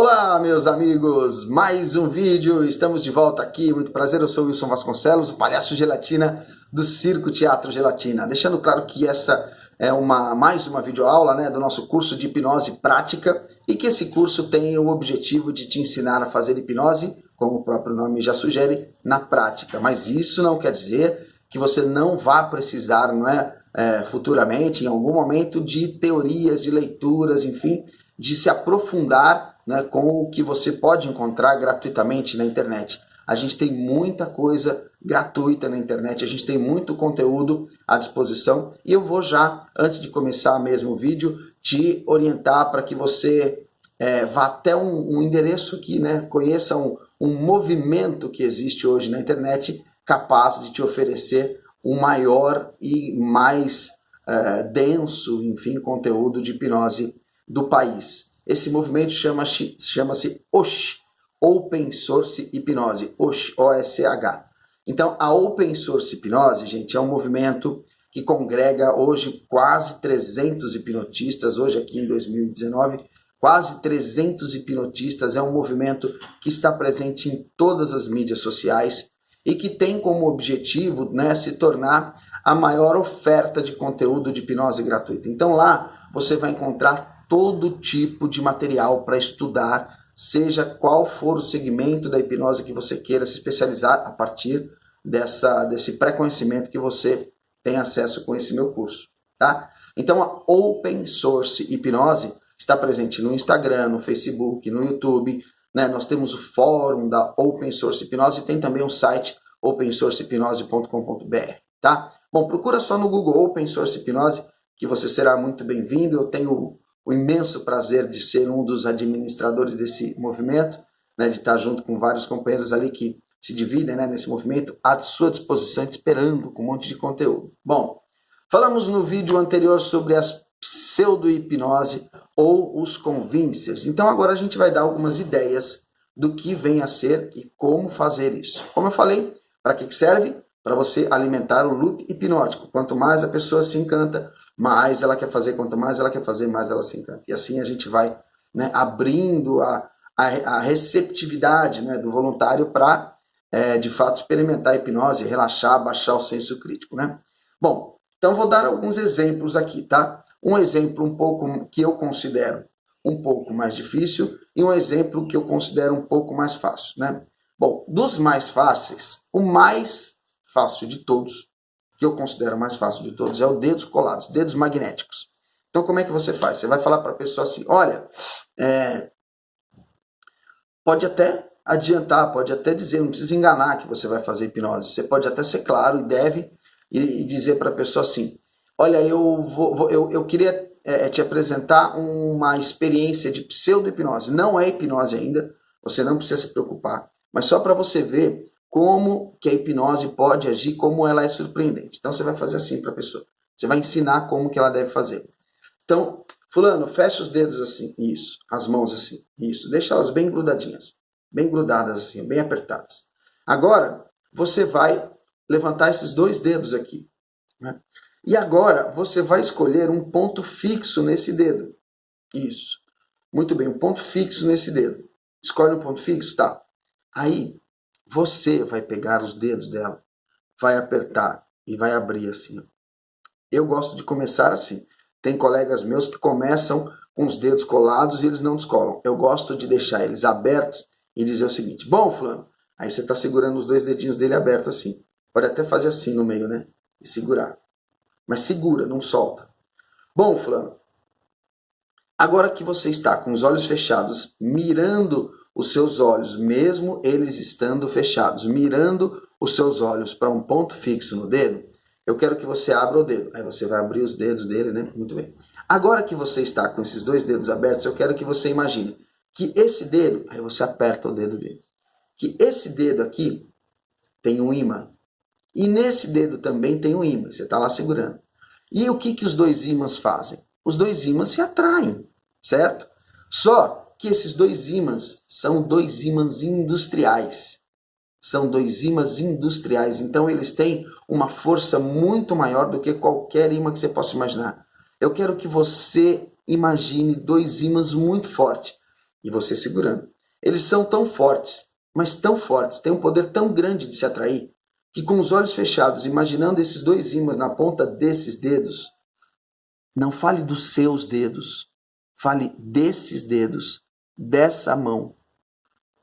Olá, meus amigos, mais um vídeo, estamos de volta aqui, muito prazer, eu sou o Wilson Vasconcelos, o palhaço gelatina do Circo Teatro Gelatina. Deixando claro que essa é mais uma videoaula, né, do nosso curso de hipnose prática e que esse curso tem o objetivo de te ensinar a fazer hipnose, como o próprio nome já sugere, na prática. Mas isso não quer dizer que você não vá precisar, futuramente, em algum momento, de teorias, de leituras, enfim, de se aprofundar, né, com o que você pode encontrar gratuitamente na internet. A gente tem muita coisa gratuita na internet, a gente tem muito conteúdo à disposição e eu vou já, antes de começar mesmo o vídeo, te orientar para que você vá até um endereço aqui, né, conheça um movimento que existe hoje na internet capaz de te oferecer um maior e mais denso, enfim, conteúdo de hipnose do país. Esse movimento chama-se OSH, Open Source Hipnose, OSH, O-S-H. Então, a Open Source Hipnose, gente, é um movimento que congrega hoje quase 300 hipnotistas, hoje aqui em 2019, quase 300 hipnotistas, é um movimento que está presente em todas as mídias sociais e que tem como objetivo, né, se tornar a maior oferta de conteúdo de hipnose gratuita. Então lá você vai encontrar todo tipo de material para estudar, seja qual for o segmento da hipnose que você queira se especializar a partir desse pré-conhecimento que você tem acesso com esse meu curso, tá? Então a Open Source Hipnose está presente no Instagram, no Facebook, no YouTube, né? Nós temos o fórum da Open Source Hipnose e tem também o site opensourcehipnose.com.br, tá? Bom, procura só no Google Open Source Hipnose que você será muito bem-vindo. Eu tenho o imenso prazer de ser um dos administradores desse movimento, né, de estar junto com vários companheiros ali que se dividem, né, nesse movimento, à sua disposição, te esperando com um monte de conteúdo. Bom, falamos no vídeo anterior sobre as pseudo-hipnose ou os convincers. Então agora a gente vai dar algumas ideias do que vem a ser e como fazer isso. Como eu falei, para que serve? Para você alimentar o loop hipnótico. Quanto mais a pessoa se encanta, mais ela quer fazer, quanto mais ela quer fazer, mais ela se encanta. E assim a gente vai, né, abrindo a receptividade, né, do voluntário para, de fato, experimentar a hipnose, relaxar, baixar o senso crítico, né? Bom, então vou dar alguns exemplos aqui, tá? Um exemplo um pouco que eu considero um pouco mais difícil e um exemplo que eu considero um pouco mais fácil, né? Bom, dos mais fáceis, o mais fácil de todos, que eu considero mais fácil de todos, é o dedos colados, dedos magnéticos. Então, como é que você faz? Você vai falar para a pessoa assim, olha, pode até adiantar, pode até dizer, não precisa enganar que você vai fazer hipnose. Você pode até ser claro e deve e dizer para a pessoa assim, olha, eu queria te apresentar uma experiência de pseudo-hipnose. Não é hipnose ainda, você não precisa se preocupar, mas só para você ver como que a hipnose pode agir, como ela é surpreendente. Então você vai fazer assim para a pessoa. Você vai ensinar como que ela deve fazer. Então, fulano, fecha os dedos assim, isso. As mãos assim, isso. Deixa elas bem grudadinhas, bem grudadas assim, bem apertadas. Agora, você vai levantar esses dois dedos aqui, né? E agora, você vai escolher um ponto fixo nesse dedo. Isso. Muito bem, um ponto fixo nesse dedo. Escolhe um ponto fixo, tá? Aí, você vai pegar os dedos dela, vai apertar e vai abrir assim. Eu gosto de começar assim. Tem colegas meus que começam com os dedos colados e eles não descolam. Eu gosto de deixar eles abertos e dizer o seguinte, bom, fulano, aí você está segurando os dois dedinhos dele abertos assim. Pode até fazer assim no meio, né? E segurar. Mas segura, não solta. Bom, fulano, agora que você está com os olhos fechados, mirando os seus olhos, mesmo eles estando fechados, mirando os seus olhos para um ponto fixo no dedo, eu quero que você abra o dedo. Aí você vai abrir os dedos dele, né? Muito bem. Agora que você está com esses dois dedos abertos, eu quero que você imagine que esse dedo, aí você aperta o dedo dele, que esse dedo aqui tem um ímã. E nesse dedo também tem um ímã, você está lá segurando. E o que os dois ímãs fazem? Os dois ímãs se atraem, certo? Só que esses dois ímãs são dois ímãs industriais. São dois ímãs industriais, então eles têm uma força muito maior do que qualquer ímã que você possa imaginar. Eu quero que você imagine dois ímãs muito fortes. e você segurando. Eles são tão fortes, mas tão fortes, têm um poder tão grande de se atrair, que com os olhos fechados, imaginando esses dois ímãs na ponta desses dedos, não fale dos seus dedos, fale desses dedos, dessa mão,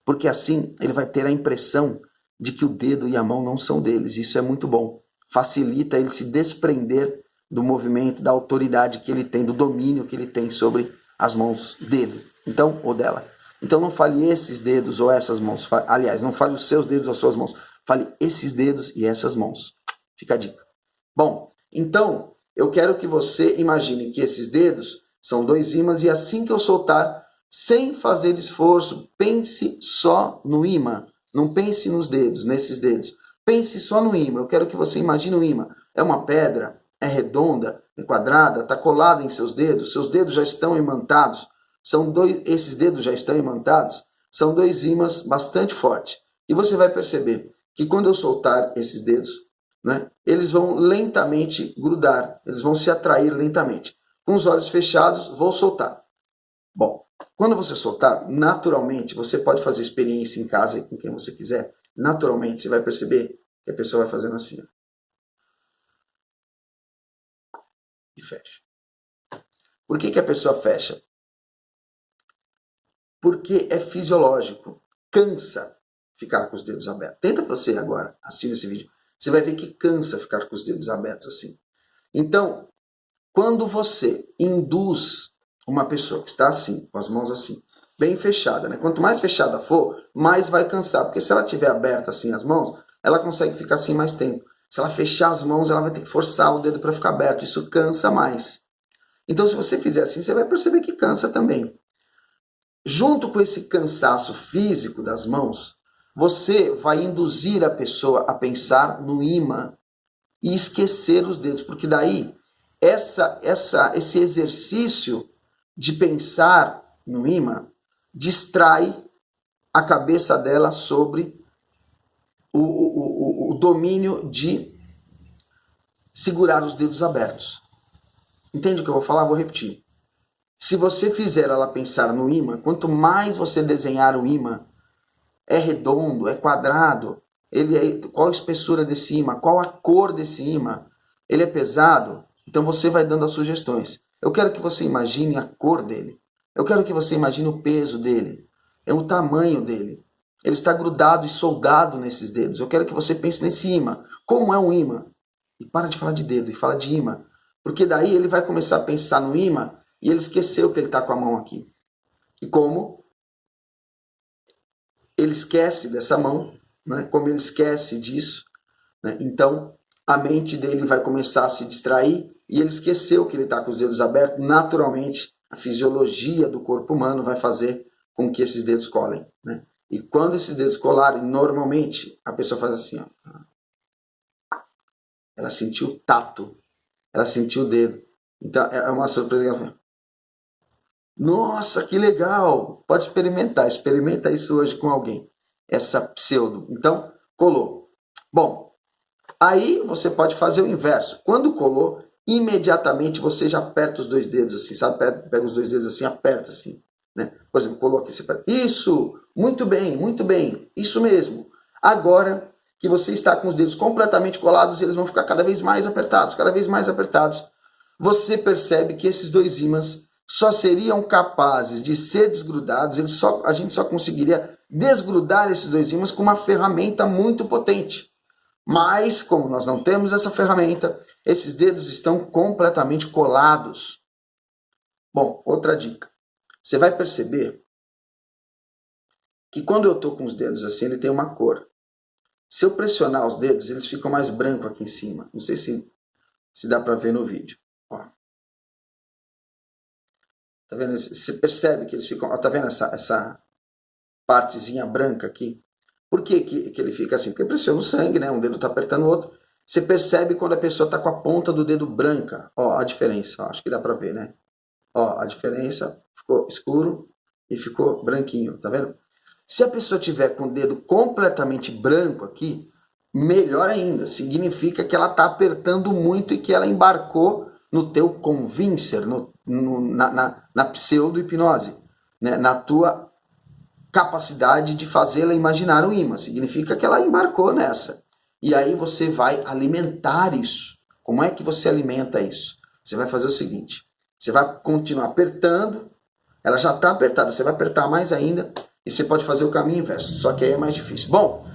porque assim ele vai ter a impressão de que o dedo e a mão não são deles. Isso é muito bom, facilita ele se desprender do movimento, da autoridade que ele tem, do domínio que ele tem sobre as mãos dele, então, ou dela. Então não fale esses dedos ou essas mãos, aliás, não fale os seus dedos ou as suas mãos, fale esses dedos e essas mãos. Fica a dica. Bom, então eu quero que você imagine que esses dedos são dois ímãs e assim que eu soltar, sem fazer esforço, pense só no ímã. Não pense nos dedos, nesses dedos. Pense só no ímã. Eu quero que você imagine o ímã. É uma pedra, é redonda, é quadrada, está colada em seus dedos já estão imantados. Esses dedos já estão imantados, são dois ímãs bastante fortes. E você vai perceber que quando eu soltar esses dedos, né, eles vão lentamente grudar, eles vão se atrair lentamente. Com os olhos fechados, vou soltar. Bom, quando você soltar, naturalmente, você pode fazer experiência em casa com quem você quiser. Naturalmente, você vai perceber que a pessoa vai fazendo assim. Ó. E fecha. Por que a pessoa fecha? Porque é fisiológico. Cansa ficar com os dedos abertos. Tenta você agora, assistindo esse vídeo. Você vai ver que cansa ficar com os dedos abertos assim. Então, quando você induz uma pessoa que está assim, com as mãos assim, bem fechada, né? Quanto mais fechada for, mais vai cansar. Porque se ela tiver aberta assim as mãos, ela consegue ficar assim mais tempo. Se ela fechar as mãos, ela vai ter que forçar o dedo para ficar aberto. Isso cansa mais. Então, se você fizer assim, você vai perceber que cansa também. Junto com esse cansaço físico das mãos, você vai induzir a pessoa a pensar no ímã e esquecer os dedos, porque daí esse exercício de pensar no ímã distrai a cabeça dela sobre o domínio de segurar os dedos abertos. Entende o que eu vou falar? Vou repetir. Se você fizer ela pensar no ímã, quanto mais você desenhar o ímã, é redondo, é quadrado, qual a espessura desse ímã, qual a cor desse ímã, ele é pesado, então você vai dando as sugestões. Eu quero que você imagine a cor dele, eu quero que você imagine o peso dele, o tamanho dele, ele está grudado e soldado nesses dedos, eu quero que você pense nesse ímã, como é um ímã, e para de falar de dedo e fala de ímã, porque daí ele vai começar a pensar no ímã e ele esqueceu que ele está com a mão aqui. E como ele esquece dessa mão, né? Como ele esquece disso, né? Então a mente dele vai começar a se distrair e ele esqueceu que ele está com os dedos abertos. Naturalmente, a fisiologia do corpo humano vai fazer com que esses dedos colem, né? E quando esses dedos colarem, normalmente a pessoa faz assim, ó. Ela sentiu o tato, ela sentiu o dedo. Então é uma surpresa. Nossa, que legal! Pode experimentar, experimenta isso hoje com alguém. Essa pseudo. Então, colou. Bom, aí você pode fazer o inverso. Quando colou, imediatamente você já aperta os dois dedos assim, sabe? Pega os dois dedos assim, aperta assim, né? Por exemplo, colou aqui, você aperta. Isso! Muito bem, isso mesmo. Agora que você está com os dedos completamente colados, eles vão ficar cada vez mais apertados, cada vez mais apertados. Você percebe que esses dois ímãs só seriam capazes de ser desgrudados, a gente só conseguiria desgrudar esses dois ímãs com uma ferramenta muito potente. Mas, como nós não temos essa ferramenta, esses dedos estão completamente colados. Bom, outra dica. Você vai perceber que quando eu estou com os dedos assim, ele tem uma cor. Se eu pressionar os dedos, eles ficam mais brancos aqui em cima. Não sei se dá para ver no vídeo. Ó. Tá vendo? Você percebe que eles ficam... Ó, tá vendo essa partezinha branca aqui? Por que ele fica assim? Porque pressiona o sangue, né? Um dedo está apertando o outro. Você percebe quando a pessoa está com a ponta do dedo branca. Ó, a diferença. Ó, acho que dá para ver, né? Ó, a diferença. Ficou escuro e ficou branquinho. Tá vendo? Se a pessoa tiver com o dedo completamente branco aqui, melhor ainda. Significa que ela está apertando muito e que ela embarcou no teu convincer, na pseudo-hipnose. né, na tua capacidade de fazê-la imaginar um imã. Significa que ela embarcou nessa. E aí você vai alimentar isso. Como é que você alimenta isso? Você vai fazer o seguinte, você vai continuar apertando, ela já está apertada, você vai apertar mais ainda e você pode fazer o caminho inverso, só que aí é mais difícil. Bom,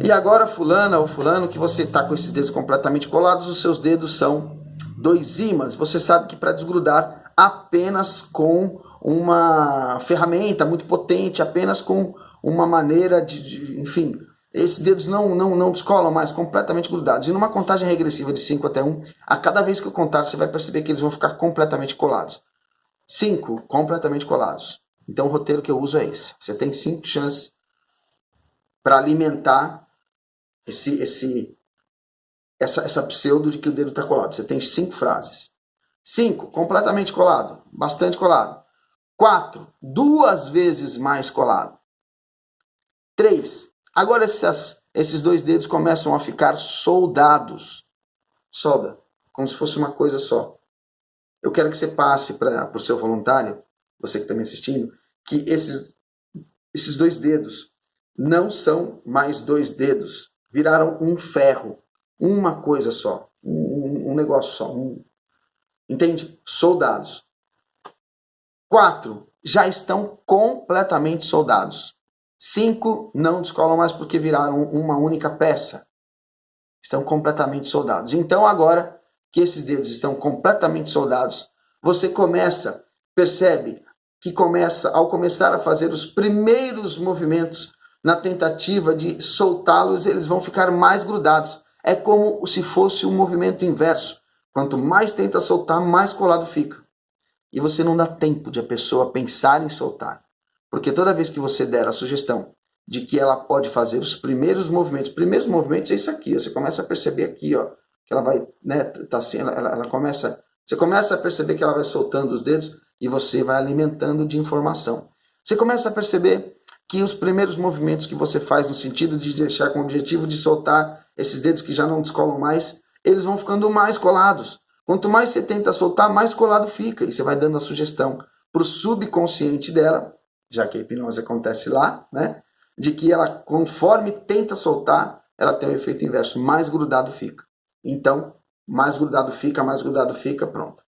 e agora fulana ou fulano que você está com esses dedos completamente colados, os seus dedos são 2 ímãs. Você sabe que para desgrudar apenas com uma ferramenta muito potente, apenas com uma maneira enfim, esses dedos não descolam mais, completamente grudados. E numa contagem regressiva de 5 até 1, a cada vez que eu contar, você vai perceber que eles vão ficar completamente colados. 5, completamente colados. Então o roteiro que eu uso é esse. Você tem 5 chances para alimentar essa pseudo de que o dedo está colado. Você tem 5 frases. 5, completamente colado, bastante colado. 4, 2 vezes mais colado. 3, agora esses 2 dedos começam a ficar soldados. Solda, como se fosse uma coisa só. Eu quero que você passe para o seu voluntário, você que está me assistindo, que esses 2 dedos não são mais 2 dedos. Viraram um ferro, uma coisa só, um negócio só. Entende? Soldados. 4, já estão completamente soldados. 5, não descolam mais porque viraram uma única peça. Estão completamente soldados. Então agora que esses dedos estão completamente soldados, você percebe que ao começar a fazer os primeiros movimentos na tentativa de soltá-los, eles vão ficar mais grudados. É como se fosse um movimento inverso. Quanto mais tenta soltar, mais colado fica. E você não dá tempo de a pessoa pensar em soltar. Porque toda vez que você der a sugestão de que ela pode fazer os primeiros movimentos é isso aqui. Ó, você começa a perceber aqui, ó, que ela vai, né, tá assim, você começa a perceber que ela vai soltando os dedos e você vai alimentando de informação. Você começa a perceber que os primeiros movimentos que você faz no sentido de deixar com o objetivo de soltar esses dedos que já não descolam mais, eles vão ficando mais colados. Quanto mais você tenta soltar, mais colado fica. E você vai dando a sugestão para o subconsciente dela, já que a hipnose acontece lá, né? De que ela, conforme tenta soltar, ela tem o efeito inverso, mais grudado fica. Então, mais grudado fica, pronto.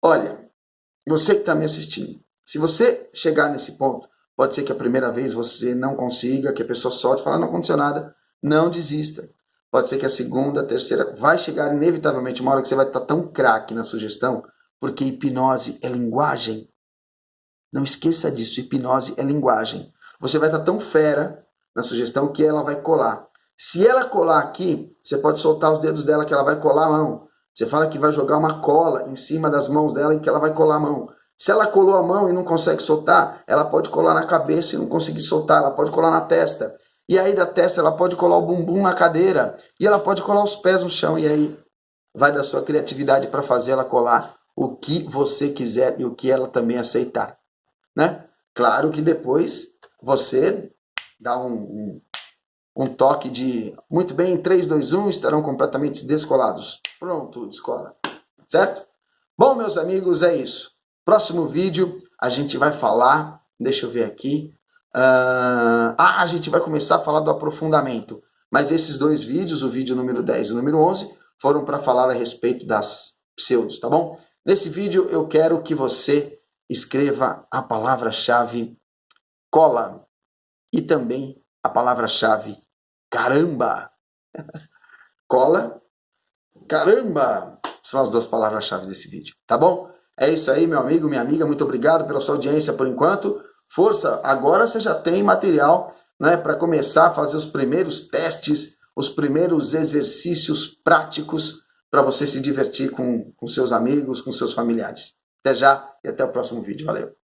Olha, você que está me assistindo, se você chegar nesse ponto, pode ser que a primeira vez você não consiga, que a pessoa solte e fale, não aconteceu nada, não desista. Pode ser que a segunda, a terceira, vai chegar inevitavelmente uma hora que você vai estar tão craque na sugestão, porque hipnose é linguagem. Não esqueça disso, hipnose é linguagem. Você vai estar tão fera na sugestão que ela vai colar. Se ela colar aqui, você pode soltar os dedos dela que ela vai colar a mão. Você fala que vai jogar uma cola em cima das mãos dela e que ela vai colar a mão. Se ela colou a mão e não consegue soltar, ela pode colar na cabeça e não conseguir soltar, ela pode colar na testa. E aí da testa ela pode colar o bumbum na cadeira. E ela pode colar os pés no chão. E aí vai da sua criatividade para fazer ela colar o que você quiser e o que ela também aceitar. Né? Claro que depois você dá um toque de muito bem, 3, 2, 1, estarão completamente descolados. Pronto, descola. Certo? Bom, meus amigos, é isso. Próximo vídeo a gente vai falar, deixa eu ver aqui, a gente vai começar a falar do aprofundamento. Mas esses 2 vídeos, o vídeo número 10 e o número 11, foram para falar a respeito das pseudos, tá bom? Nesse vídeo eu quero que você escreva a palavra-chave cola e também a palavra-chave caramba. Cola, caramba, são as 2 palavras-chave desse vídeo, tá bom? É isso aí, meu amigo, minha amiga, muito obrigado pela sua audiência por enquanto. Força, agora você já tem material, né, para começar a fazer os primeiros testes, os primeiros exercícios práticos para você se divertir com seus amigos, com seus familiares. Até já e até o próximo vídeo. Valeu!